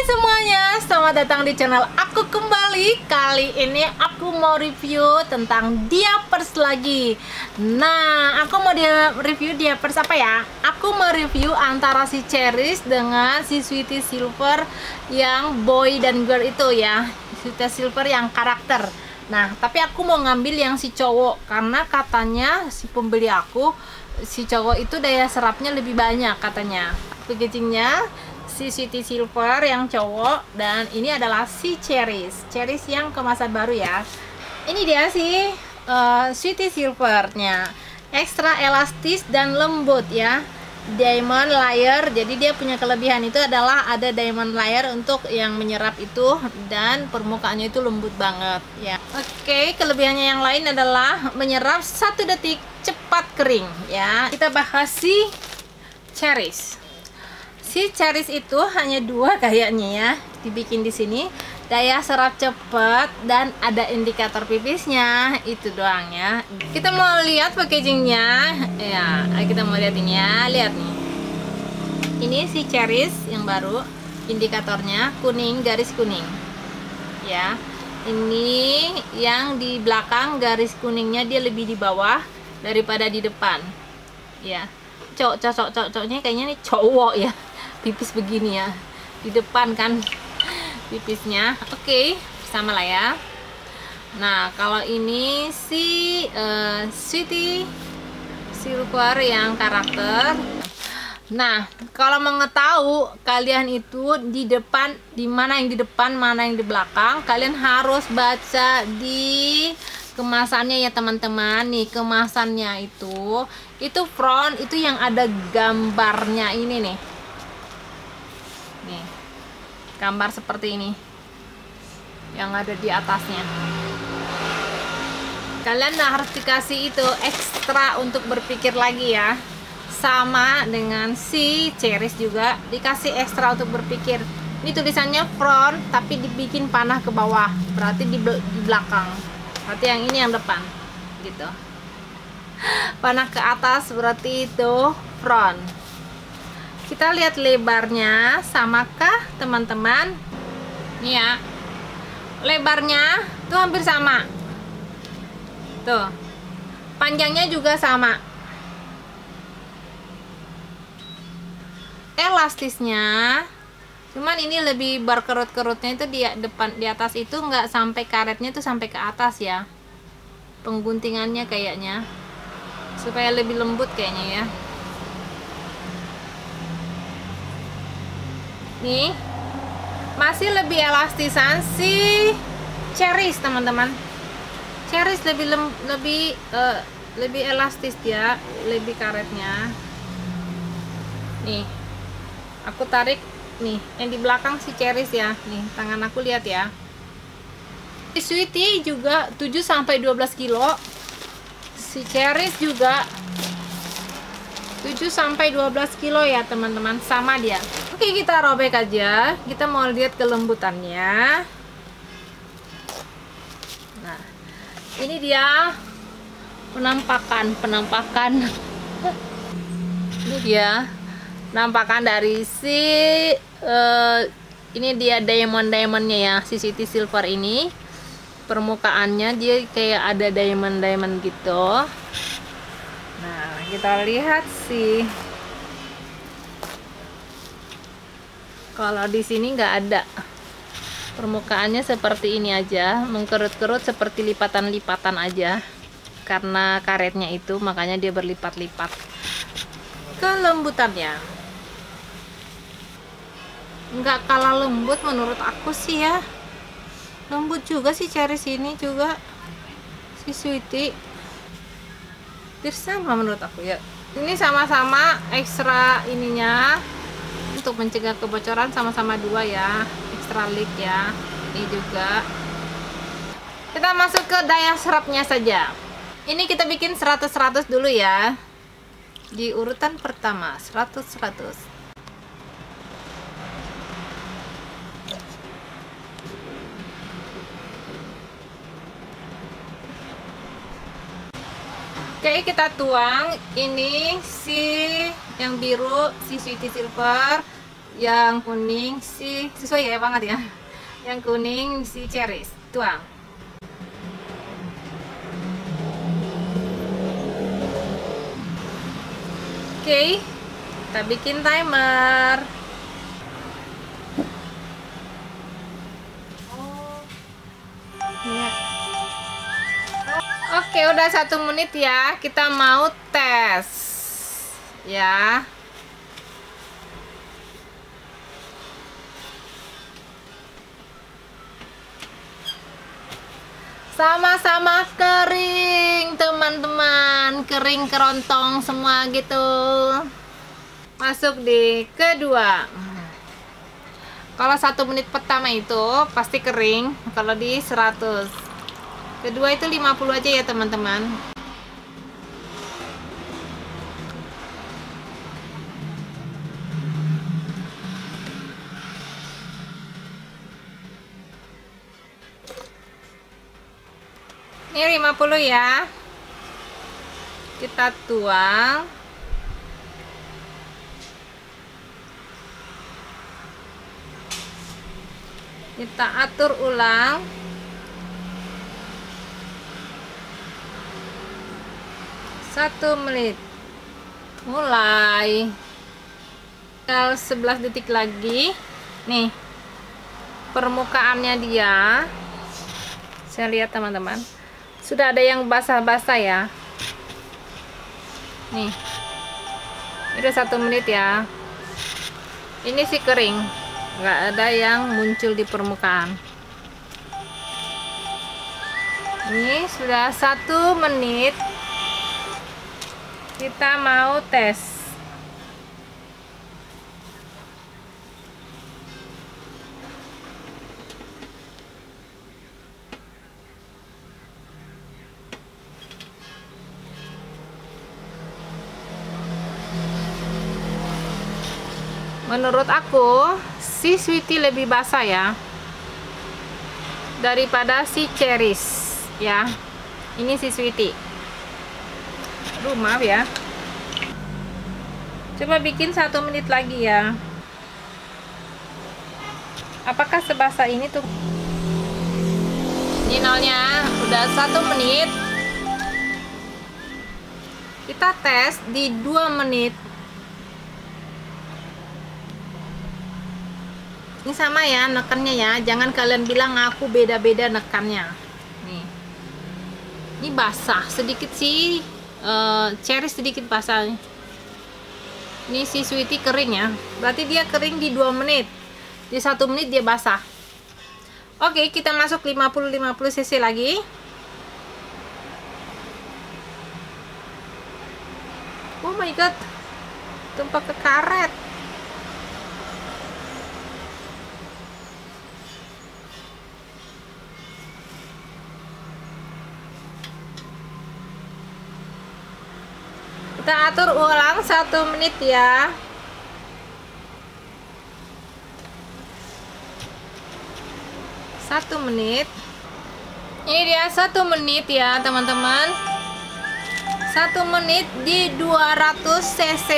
semuanya, selamat datang di channel aku kembali. Kali ini aku mau review tentang diapers lagi. Nah, aku mau review diapers apa ya? Aku mau review antara si Cherish dengan si Sweety Silver yang boy dan girl itu ya. Sweety Silver yang karakter. Nah, tapi aku mau ngambil yang si cowok karena katanya si pembeli aku, si cowok itu daya serapnya lebih banyak katanya. Packagingnya si Sweety Silver yang cowok, dan ini adalah si Cherish yang kemasan baru ya. Ini dia si Sweety Silvernya, ekstra elastis dan lembut ya, diamond layer. Jadi dia punya kelebihan itu adalah ada diamond layer untuk yang menyerap itu, dan permukaannya itu lembut banget ya. Oke, kelebihannya yang lain adalah menyerap 1 detik, cepat kering ya. Kita bahas si Cherish. Si Cherish itu hanya 2 kayaknya ya, dibikin di sini. Daya serap cepat dan ada indikator pipisnya, itu doang ya. Kita mau lihat packagingnya ya, kita mau lihat ini ya, lihat nih. Ini si Cherish yang baru, indikatornya kuning, garis kuning ya. Ini yang di belakang garis kuningnya dia lebih di bawah daripada di depan ya. Cocoknya kayaknya nih cowok ya, pipis begini ya, di depan kan pipisnya. Oke, sama lah ya. Nah, kalau ini si Sweety Silver yang karakter. Nah, kalau mengetahui kalian itu di depan, di mana yang di depan, mana yang di belakang, kalian harus baca di kemasannya ya teman-teman. Nih kemasannya itu front itu yang ada gambarnya ini nih. Nih, gambar seperti ini yang ada di atasnya. Kalian harus dikasih itu ekstra untuk berpikir lagi ya. Sama dengan si Cherish juga dikasih ekstra untuk berpikir. Ini tulisannya front tapi dibikin panah ke bawah, berarti di belakang. Berarti yang ini yang depan gitu. Panah ke atas berarti itu front. Kita lihat lebarnya, samakah teman-teman? Nih ya, lebarnya tuh hampir sama. Tuh, panjangnya juga sama. Elastisnya, cuman ini lebih berkerut-kerutnya itu di depan, di atas itu nggak sampai karetnya tuh sampai ke atas ya. Pengguntingannya kayaknya supaya lebih lembut kayaknya ya. Nih masih lebih elastisan si Cherish teman-teman. Cherish lebih elastis dia, lebih karetnya. Nih aku tarik nih yang di belakang si Cherish ya. Nih tangan aku lihat ya. Si Sweety juga 7-12 kilo. Si Cherish juga 7-12 kilo ya teman-teman, sama dia. Oke, kita robek aja. Kita mau lihat kelembutannya. Nah, ini dia penampakan. Ini dia penampakan dari si ini dia diamondnya ya, si Sweety Silver ini. Permukaannya dia kayak ada diamond gitu. Nah, kita lihat sih. Kalau di sini nggak ada. Permukaannya seperti ini aja, mengkerut-kerut seperti lipatan-lipatan aja. Karena karetnya itu, makanya dia berlipat-lipat. Kelembutannya nggak kalah lembut menurut aku sih ya. Lembut juga sih Cherish ini juga. Si Sweety sama menurut aku ya. Ini sama-sama ekstra ininya untuk mencegah kebocoran, sama-sama 2 ya, ekstra leak ya. Ini juga. Kita masuk ke daya serapnya saja. Ini kita bikin 100-100 dulu ya. Di urutan pertama 100-100. Oke, kita tuang. Ini si yang biru, si Sweety Silver yang kuning si sesuai ya banget ya. Yang kuning si cherries, tuang. Oke, kita bikin timer. Ya. Oke, udah 1 menit ya. Kita mau tes, ya. Sama-sama kering teman-teman, kering kerontong semua gitu. Masuk di kedua. Kalau 1 menit pertama itu pasti kering. Kalau di 100, kedua itu 50 aja ya teman-teman. Ini 50 ya. Kita tuang. Kita atur ulang. Satu menit. Mulai. Tinggal 11 detik lagi. Nih. Permukaannya dia. Saya lihat teman-teman. Sudah ada yang basah-basah ya. Nih. Ini udah 1 menit ya. Ini sih kering. Nggak ada yang muncul di permukaan. Ini sudah 1 menit. Kita mau tes. Menurut aku si sweetie lebih basah ya daripada si cherries ya. Ini si sweetie. Aduh, maaf ya. Coba bikin 1 menit lagi ya. Apakah sebasah ini tuh? Ini nolnya udah 1 menit. Kita tes di 2 menit. Ini sama ya nekannya ya, jangan kalian bilang aku beda-beda nekannya. Nih, ini basah sedikit sih, cherry sedikit basah. Ini si sweetie kering ya, berarti dia kering di 2 menit. Di 1 menit dia basah. Oke, kita masuk 50 cc lagi. Oh my god, tumpah ke karet. Kita atur ulang 1 menit ya. Satu menit. Ini dia 1 menit ya teman-teman. 1 menit di 200 cc.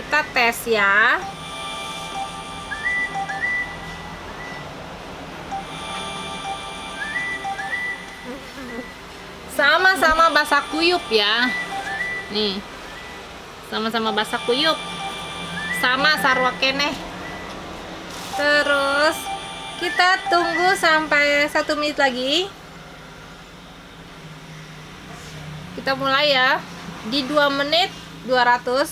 Kita tes ya. Sama-sama basah kuyup ya. Nih. Sama-sama basah kuyup. Sama sarwa keneh. Terus kita tunggu sampai 1 menit lagi. Kita mulai ya. Di 2 menit 200.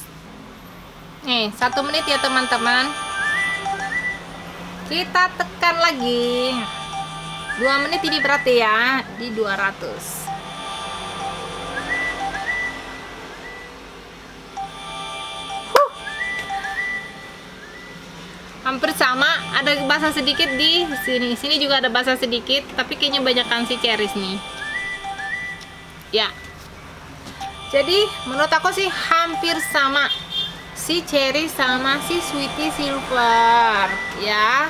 Nih, 1 menit ya teman-teman. Kita tekan lagi. 2 menit ini berarti ya di 200. Hampir sama, ada basah sedikit di sini. Sini juga ada basah sedikit, tapi kayaknya banyakkan si cherries nih. Ya. Jadi, menurut aku sih hampir sama. Si cherry sama si sweetie silver, ya.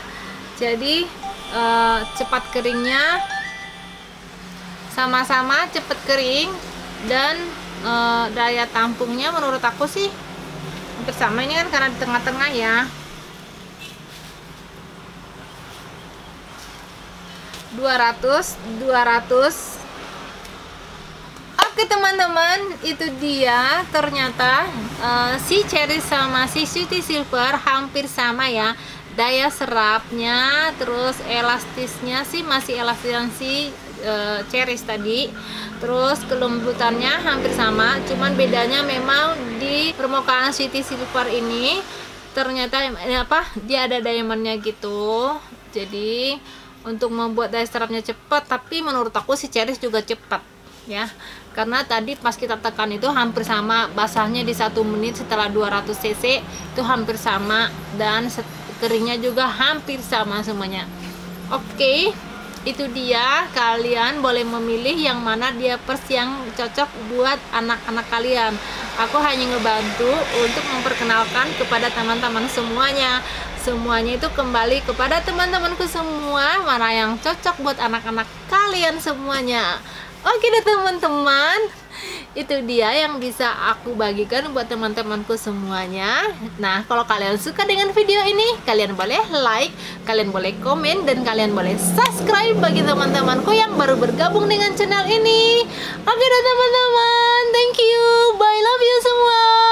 Jadi, cepat keringnya sama-sama cepat kering dan daya tampungnya menurut aku sih hampir sama, ini kan karena di tengah-tengah ya. 200. Oke teman-teman, itu dia ternyata si Cherry sama si Sweety Silver hampir sama ya, daya serapnya, terus elastisnya sih masih elastisan si Cherry tadi, terus kelembutannya hampir sama, cuman bedanya memang di permukaan Sweety Silver ini ternyata dia ada diamondnya gitu, jadi untuk membuat daya serapnya cepat. Tapi menurut aku si Cherry juga cepat ya, karena tadi pas kita tekan itu hampir sama, basahnya di 1 menit setelah 200 cc itu hampir sama, dan keringnya juga hampir sama semuanya. Oke, itu dia, kalian boleh memilih yang mana diapers yang cocok buat anak-anak kalian. Aku hanya ngebantu untuk memperkenalkan kepada teman-teman semuanya itu kembali kepada teman-temanku semua, mana yang cocok buat anak-anak kalian semuanya. Oke deh teman-teman, itu dia yang bisa aku bagikan buat teman-temanku semuanya. Nah, kalau kalian suka dengan video ini, kalian boleh like, kalian boleh komen, dan kalian boleh subscribe bagi teman-temanku yang baru bergabung dengan channel ini. Oke deh teman-teman, thank you, bye, love you semua.